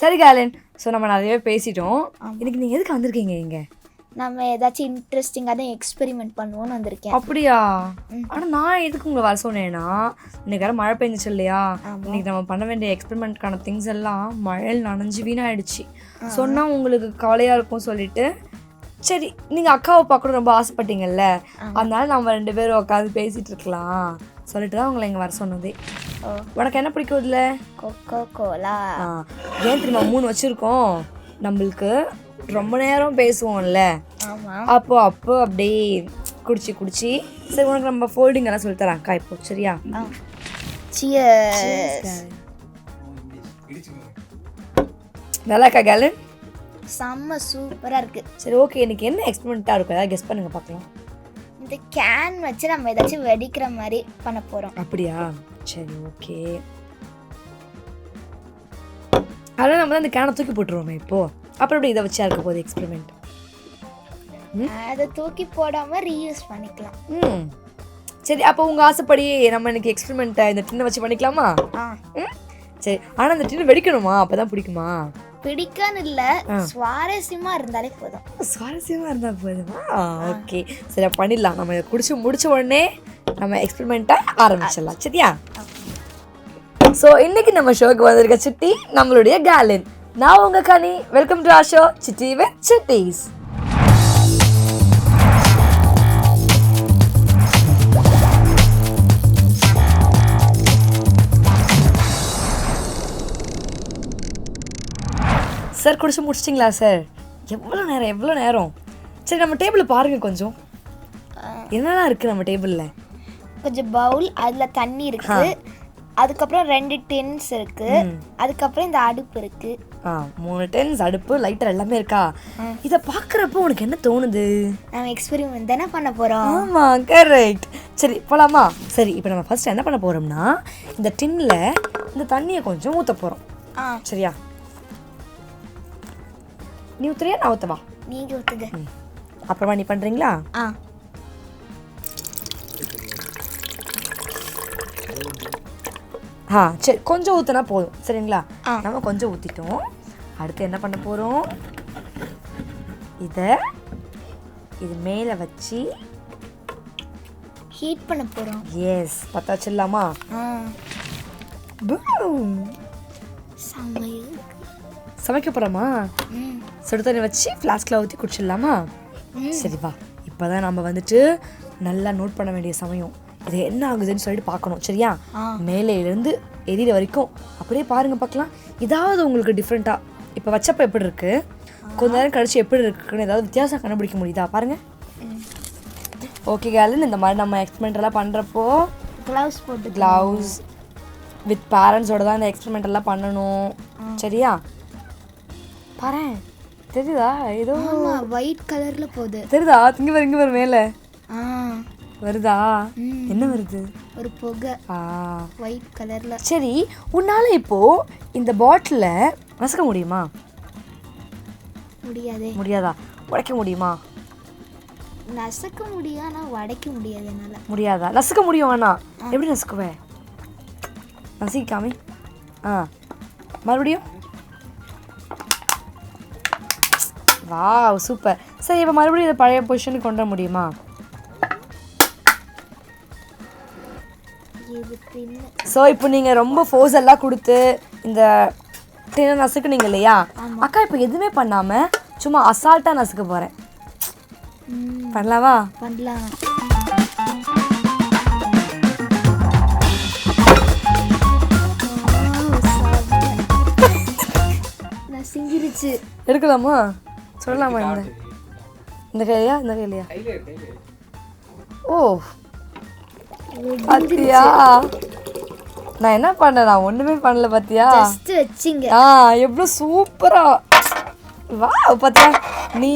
சரி gallon, so நம்ம நிறையவே பேசிட்டோம். இன்னைக்கு நீங்கள் எதுக்கு வந்திருக்கீங்க இங்கே? நம்ம ஏதாச்சும் இன்ட்ரெஸ்டிங்காக எக்ஸ்பெரிமெண்ட் பண்ணுவோன்னு வந்திருக்கேன். அப்படியா? ஆனால் நான் எதுக்கு உங்களை வர சொன்னேன்னா, இன்னைக்கு வேறு மழை பெஞ்சிச்சு இல்லையா? இன்னைக்கு நம்ம பண்ண வேண்டிய எக்ஸ்பெரிமெண்ட்கான திங்ஸ் எல்லாம் மழையில் நனைஞ்சு வீணாயிடுச்சு. சொன்னால் உங்களுக்கு கவலையாக இருக்கும் சொல்லிட்டு, சரி நீங்கள் அக்காவை பார்க்கணும் ரொம்ப ஆசைப்பட்டீங்கல்ல, அதனால நம்ம 2 பேரும் உட்காந்து பேசிகிட்டு இருக்கலாம் சொல்லிட்டு தான் உங்களை இங்கே வர சொன்னதே. உனக்கு என்ன பிடிக்கும் இதில்? Coca Cola. ஏன் தெரியுமா 3 வச்சுருக்கோம்? நம்மளுக்கு ரொம்ப நேரம் பேசுவோம்ல, அப்போ அப்படியே குடிச்சு சரி உனக்கு நம்ம ஃபோல்டிங் எல்லாம் சொல்லி தரேன் அக்கா இப்போ. சரியா? நல்லா இருக்கா கேலன்? செம்ம சூப்பராக இருக்குது. சரி ஓகே, எனக்கு என்ன எக்ஸ்பெரிமெண்ட்டாக இருக்கும் ஏதாவது கெஸ் பண்ணுங்க பார்க்கலாம். இந்த கேன் வச்சு நம்ம ஏதாச்சும் வெடிக்கிற மாதிரி பண்ண போகிறோம். அப்படியா? சரி ஓகே. அதனால் நம்ம தான் இந்த கேனை தூக்கி போட்டுருவோமே இப்போது. அப்புறம் எப்படி இதை வச்சா இருக்க போகுது எக்ஸ்பெரிமெண்ட்? அதை தூக்கி போடாமல் ரீயூஸ் பண்ணிக்கலாம். சரி அப்போ உங்கள் ஆசைப்படி நம்ம இன்னைக்கு எக்ஸ்பெரிமெண்ட்டை இந்த டின்னை வச்சு பண்ணிக்கலாமா? சரி, ஆனால் இந்த டின்னு வெடிக்கணுமா? அப்போ தான் பிடிக்குமா? பிடிக்கான்னு இல்லை, சுவாரஸ்யமாக இருந்தாலே போதும். சுவாரஸ்யமாக இருந்தால் போதுமா? ஓகே சரி பண்ணிடலாம். நம்ம இதை குடிச்சு முடிச்ச உடனே நம்ம எக்ஸ்பெரிமெண்ட்டை ஆரம்பிச்சிடலாம். சரியா? ஸோ இன்னைக்கு நம்ம ஷோக்கு வந்திருக்க சிட்டி நம்மளுடைய கேலன். நான் உங்கள் Kani. Welcome to our show சிட்டி வித் சட்டீஸ். சார் குடிச்சு முடிச்சிட்டிங்களா சார்? எவ்வளோ நேரம்? சரி நம்ம டேபிளில் பாருங்கள் கொஞ்சம் என்னெல்லாம் இருக்குது நம்ம டேபிளில். கொஞ்சம் பவுல், அதில் தண்ணி இருக்குது, அதுக்கப்புறம் 2 டின்ஸ் இருக்குது, அதுக்கப்புறம் இந்த அடுப்பு இருக்குது. 3 டின்ஸ், அடுப்பு, லைட்டர் எல்லாமே இருக்கா? இதை பார்க்குறப்போ உனக்கு என்ன தோணுது? நம்ம எக்ஸ்பெரிமெண்ட் தானே பண்ண போகிறோம். ஆமாம் கரெக்ட். சரி போகலாமா? சரி இப்போ நம்ம ஃபர்ஸ்ட் என்ன பண்ண போகிறோம்னா, இந்த டின்னில் இந்த தண்ணியை கொஞ்சம் ஊற்ற போகிறோம். சரியா? நீ ஊற்றுறியா நான் ஊற்றவா? நீங்கள் ஊற்றுங்க. அப்புறமா நீ பண்ணுறீங்களா? சரி கொஞ்சம் ஊற்றினா போதும். சரிங்களா? நம்ம கொஞ்சம் ஊற்றிட்டோம். அடுத்து என்ன பண்ண போகிறோம்? இது மேலே வச்சு ஹீட் பண்ண போகிறோம். எஸ், பற்ற வச்சிடலாமா? சமைக்க போகிறோமா? சுடு தண்ணி வச்சு ஃப்ளாஸ்கில் ஊற்றி குடிச்சிடலாமா? சரி வா, இப்போ தான் நம்ம வந்துட்டு நல்லா நோட் பண்ண வேண்டிய சமயம். இது என்ன ஆகுதுன்னு சொல்லிட்டு பார்க்கணும். சரியா? மேலேருந்து எதிர வரைக்கும் அப்படியே பாருங்க பார்க்கலாம். ஏதாவது உங்களுக்கு டிஃப்ரெண்ட்டாக இப்போ வச்சப்போ எப்படி இருக்குது, கொஞ்ச நேரம் கழிச்சு எப்படி இருக்குன்னு ஏதாவது வித்தியாசம் கண்டுபிடிக்க முடியுதா பாருங்க. ஓகே கேலன், இந்த மாதிரி நம்ம எக்ஸ்பெரிமெண்ட் எல்லாம் பண்ணுறப்போ க்ளவுஸ் வித் பேரண்ட்ஸோட தான் இந்த எக்ஸ்பெரிமெண்ட் எல்லாம் பண்ணணும். சரியா? பாரு தெரியுதா? ஏதோ ஒயிட் கலரில் போகுது. தெரியுதா? இங்கே வரும் மேலே வருதா? என்ன வருது? ஒரு புகை ஒயிட் கலர்ல. சரி, உன்னால இப்போ இந்த பாட்டில நசுக்க முடியுமா? முடியாதா? உடைக்க முடியுமா? நசுக்க முடியும், ஆனால் உடைக்க முடியாது. என்னால் முடியாதா? நசுக்க முடியும். ஆனா எப்படி நசுக்குவேன்? நசுக்காமே. மறுபடியும். Wow super. சரி இப்போ மறுபடியும் இதை பழைய பொசிஷனுக்கு கொண்டு வர முடியுமா? ஸோ இப்போ நீங்கள் ரொம்ப ஃபோர்ஸ் எல்லாம் கொடுத்து இந்த டின்னை நசுக்குனீங்க இல்லையா? அக்கா இப்போ எதுவுமே பண்ணாமல் சும்மா அசால்ட்டாக நசுக்க போகிறேன். பண்ணலாவா? பண்ணலாம். நசுங்கிருச்சு. எடுக்கலாமா? சொல்லலாமா? இந்த கையிலையா? இந்த கையிலையா? ஓ பாத்தியா, நான் என்ன பண்ணேன்? நான் ஒண்ணுமே பண்ணல. பாத்தியா? ஜஸ்ட் வெச்சிங்க. எவ்வளவு சூப்பரா. வா பாத்தியா, நீ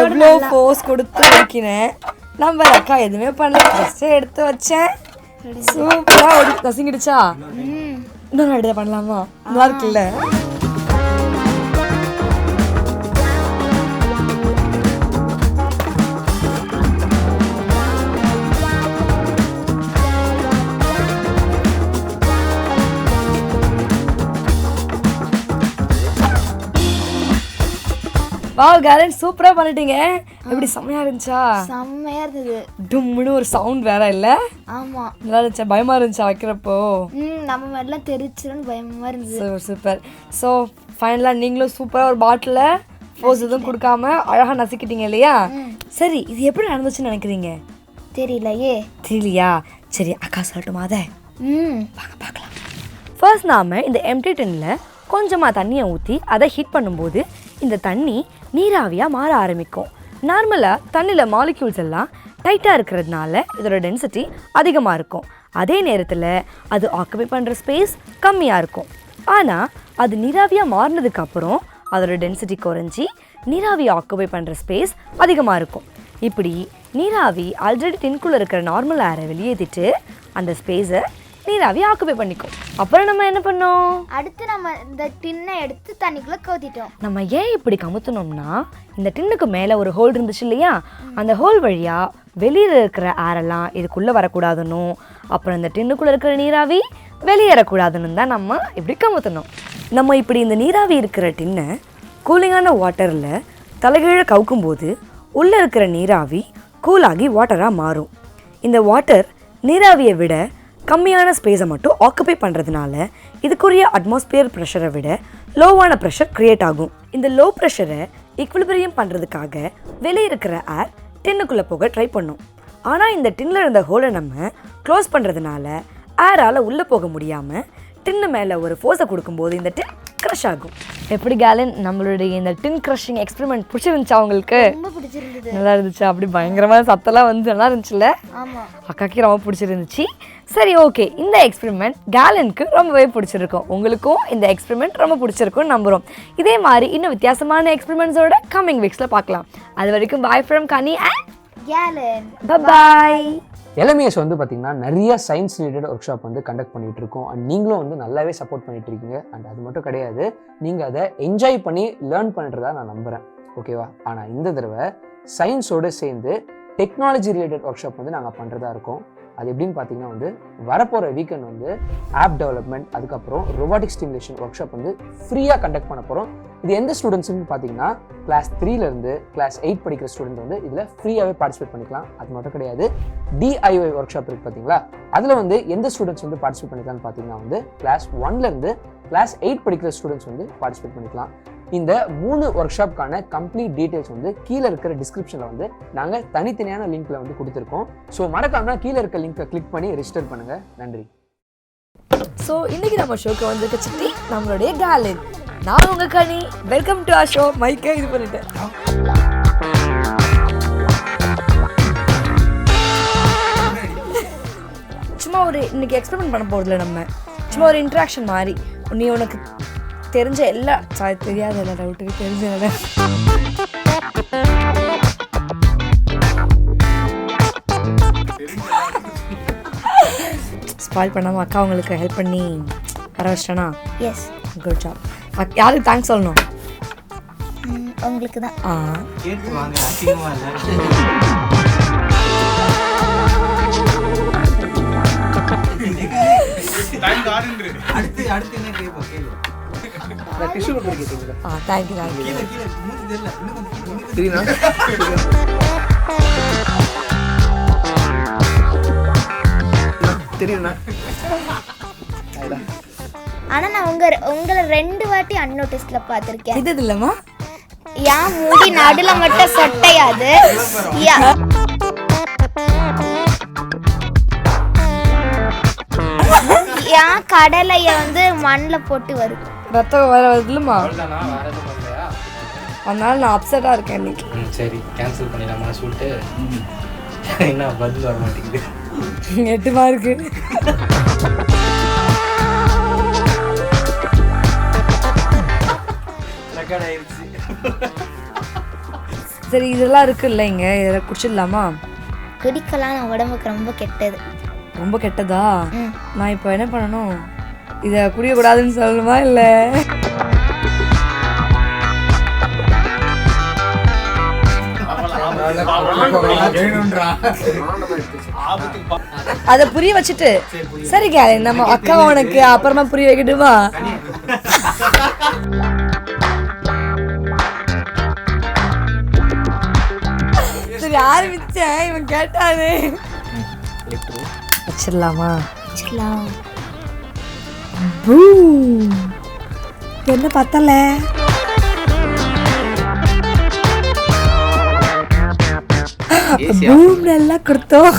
எவ்வளவு ஃபோர்ஸ் கொடுத்து வைக்கிறேன். நம்ம அக்கா எதுவுமே பண்ணல, ஜஸ்ட் எடுத்து வச்சேன். சூப்பரா நசுங்கிடுச்சா? இன்னொரு ஐடியா பண்ணலாமா? நல்லா இருக்குல்ல? வாவ் கேலன் சூப்பரா பண்ணிட்டீங்க. எப்படி செம்மையா இருந்துச்சா? செம்மையா இருந்தது. டும்முன்னு ஒரு சவுண்ட் வேற இல்ல? ஆமா. நல்லா இருந்துச்சா? பயமா இருந்துச்சா வைக்கிறப்போ? நம்ம மேலாம் தெரிச்சிருன்னு பயமா இருந்தது. சூப்பர். ஸோ ஃபைனலாக நீங்களும் சூப்பராக ஒரு பாட்டில் ஃபோர்ஸ் எதுவும் கொடுக்காம அழகாக நசுக்கிட்டீங்க இல்லையா? சரி, இது எப்படி நடந்துச்சுன்னு நினைக்கிறீங்க? தெரியலையா? சரி அக்கா சொல்லட்டுமா அதை? வாங்க பார்க்கலாம். ஃபர்ஸ்ட் நாம் இந்த எம்டி டின்னில் கொஞ்சமாக தண்ணியை ஊற்றி அதை ஹீட் பண்ணும்போது இந்த தண்ணி நீராவியாக மாற ஆரம்பிக்கும். நார்மலாக தண்ணியில் மாலிக்யூல்ஸ் எல்லாம் டைட்டாக இருக்கிறதுனால இதோட டென்சிட்டி அதிகமாக இருக்கும். அதே நேரத்தில் அது ஆக்குபை பண்ணுற ஸ்பேஸ் கம்மியாக இருக்கும். ஆனால் அது நீராவியாக மாறினதுக்கப்புறம் அதோட டென்சிட்டி குறைஞ்சி நீராவியை ஆக்குபை பண்ணுற ஸ்பேஸ் அதிகமாக இருக்கும். இப்படி நீராவி ஆல்ரெடி டின்குள்ளே இருக்கிற நார்மல் ஏரை வெளியேற்றிட்டு அந்த ஸ்பேஸை நீராவி ஆக்குபை பண்ணிக்கும். அப்புறம் நம்ம என்ன பண்ணோம்? அடுத்து நம்ம இந்த டின்னை எடுத்து தண்ணிக்குள்ளே கவுத்திட்டோம். நம்ம ஏன் இப்படி கமுத்தணும்னா இந்த டின்னுக்கு மேலே ஒரு ஹோல் இருந்துச்சு இல்லையா? அந்த ஹோல் வழியாக வெளியில் இருக்கிற ஏரெல்லாம் இதுக்குள்ளே வரக்கூடாதுன்னு, அப்புறம் இந்த டின்னுக்குள்ளே இருக்கிற நீராவி வெளியேறக்கூடாதுன்னு தான் நம்ம இப்படி கமுத்தணும். நம்ம இப்படி இந்த நீராவி இருக்கிற டின்னை கூலிங்கான வாட்டரில் தலைகீழ கவுக்கும்போது உள்ளே இருக்கிற நீராவி கூலாகி வாட்டராக மாறும். இந்த வாட்டர் நீராவியை விட கம்மியான ஸ்பேஸை மட்டும் ஆக்குபை பண்ணுறதுனால இதுக்குரிய அட்மாஸ்பியர் ப்ரெஷரை விட லோவான ப்ரெஷர் க்ரியேட் ஆகும். இந்த லோ ப்ரெஷரை ஈக்குவலிபிரியம் பண்ணுறதுக்காக வெளியே இருக்கிற ஏர் டின்னுக்குள்ளே போக ட்ரை பண்ணும். ஆனால் இந்த டின்னில் இருந்த ஹோலை நம்ம க்ளோஸ் பண்ணுறதுனால ஏரால் உள்ளே போக முடியாமல் டின்னு மேலே ஒரு ஃபோர்ஸை கொடுக்கும்போது இந்த டின் க்ரஷ் ஆகும். எப்படி கேலன் நம்மளுடைய இந்த டின் க்ரஷிங் எக்ஸ்பெரிமெண்ட் பிடிச்சிருந்துச்சா உங்களுக்கு? ரொம்ப பிடிச்சிருந்தது. நல்லா இருந்துச்சா? அப்படி பயங்கரமான சத்தெல்லாம் வந்து நல்லா இருந்துச்சுல்ல? ஆமாம், அக்காக்கே ரொம்ப பிடிச்சிருந்துச்சு. சரி ஓகே, இந்த எக்ஸ்பெரிமெண்ட் கேலனுக்கு ரொம்பவே பிடிச்சிருக்கும். உங்களுக்கும் இந்த எக்ஸ்பெரிமெண்ட் ரொம்ப பிடிச்சிருக்கும்னு நம்புகிறோம். இதே மாதிரி இன்னும் வித்தியாசமான எக்ஸ்பெரிமெண்ட்ஸோட கம்மிங் வீக்ஸில் பார்க்கலாம். அது வரைக்கும் bye from Ghani and gallon. Bye. LMES வந்து பார்த்திங்கன்னா நிறைய சயின்ஸ் ரிலேட்டட் ஒர்க் ஷாப் வந்து கண்டக்ட் பண்ணிகிட்டு இருக்கோம். அண்ட் நீங்களும் வந்து நல்லாவே சப்போர்ட் பண்ணிட்டு இருக்கீங்க. அண்ட் அது மட்டும் கிடையாது, நீங்கள் அதை என்ஜாய் பண்ணி லேர்ன் பண்ணுறதா நான் நம்புகிறேன். ஓகேவா? ஆனால் இந்த தடவை சயின்ஸோடு சேர்ந்து டெக்னாலஜி ரிலேட்டட் ஒர்க் ஷாப் வந்து நாங்கள் பண்ணுறதா இருக்கோம். அது எப்படின்னு பார்த்தீங்கன்னா வந்து வரப்போகிற வீக்கெண்ட் வந்து ஆப் டெவலப்மெண்ட், அதுக்கப்புறம் ரொபாட்டிக்ஸ் சிமுலேஷன் ஒர்க் ஷாப் வந்து ஃப்ரீயாக கண்டக்ட் பண்ண போகிறோம். இது எந்த ஸ்டூடெண்ட்ஸ்னு பார்த்தீங்கன்னா கிளாஸ் 3லேருந்து கிளாஸ் 8 படிக்கிற ஸ்டூடெண்ட் வந்து இதில் ஃப்ரீயாகவே பார்ட்டிசிபேட் பண்ணிக்கலாம். அது மட்டும் கிடையாது, DIY ஒர்க் ஷாப் இருக்குது பார்த்தீங்களா, அதில் வந்து எந்த ஸ்டூடெண்ட்ஸ் வந்து பார்ட்டிசிபேட் பண்ணிக்கலாம்னு பார்த்தீங்கன்னா வந்து கிளாஸ் 1லேருந்து கிளாஸ் 8 படிக்கிற ஸ்டூடெண்ட்ஸ் வந்து பார்ட்டிசிபேட் பண்ணிக்கலாம். இந்த 3 ஒர்க் ஷாப்க்கான கம்ப்ளீட் டீட்டெயில்ஸ் வந்து கீழே இருக்கிற டிஸ்கிரிப்ஷனில் வந்து நாங்கள் தனித்தனியான லிங்க்ல வந்து கொடுத்துருக்கோம். ஸோ மறக்காம கீழே இருக்க லிங்கை கிளிக் பண்ணி ரெஜிஸ்டர் பண்ணுங்க. நன்றி. ஸோ இன்னைக்கு நம்ம ஷோக்கு வந்துட்டு சிட்டி நம்மளுடைய கேலன். நான் உங்க கனி. Welcome to our show. மைக்கை இது பண்ணிட்டேன். சும்மா ஒரு இன்னைக்கு எக்ஸ்பெரிமெண்ட் பண்ண போகிறதுல நம்ம சும்மா ஒரு இன்ட்ராக்ஷன் மாதிரி. நீ உனக்கு தெரிஞ்ச எல்லா தெரியாத எல்லா டவுட்டுக்கு தெரிஞ்ச ஸ்பாயில் பண்ணாமல் அக்கா உங்களுக்கு ஹெல்ப் பண்ணி வர வச்சிட்டேனா? Yes, good job. யாருக்கு தேங்க்ஸ் சொல்லணும்? உங்களுக்கு தான். ஆனா நான் உங்களை 2 வாட்டி அன்நோட்டிஸ்ல பார்த்திருக்கேன். இது இல்லம்மா, ஏன் மூடி நடுல மட்டும் சொட்டையாது? ஏன் கடலைய வந்து மண்ணில் போட்டு வருது? ரத்தம் வர வருதுல்லம்மா, அதனால நான் அப்செட்டாக இருக்கேன் இன்னைக்கு. சரி, கேன்சல் பண்ணிடலாமா சொல்லிட்டு என்ன பதில் வர மாட்டேங்குது. 8 மார்க்கு. ரெக்கார்ட் ஆயிடுச்சு. சரி, இதெல்லாம் இருக்குல்ல, இங்கே இதெல்லாம் குடிச்சிடலாமா? குடிக்கலாம், நான் உடம்புக்கு ரொம்ப கெட்டது. ரொம்ப கெட்டதா? நான் இப்போ என்ன பண்ணணும்? இதை குடிக்கக்கூடாதுன்னு சொல்லணுமா இல்லை? அதை புரிய வச்சுட்டு சரி கேளு, நம்ம அக்கா உனக்கு அப்புறமா புரிய வைக்கட்டுமா? ஆரம்பிச்சேன் இவன் கேட்டானே. வச்சிடலாமா? வச்சுக்கலாம். பூம். என்ன பத்தல? பூம் நல்லா கொடுத்தோம்.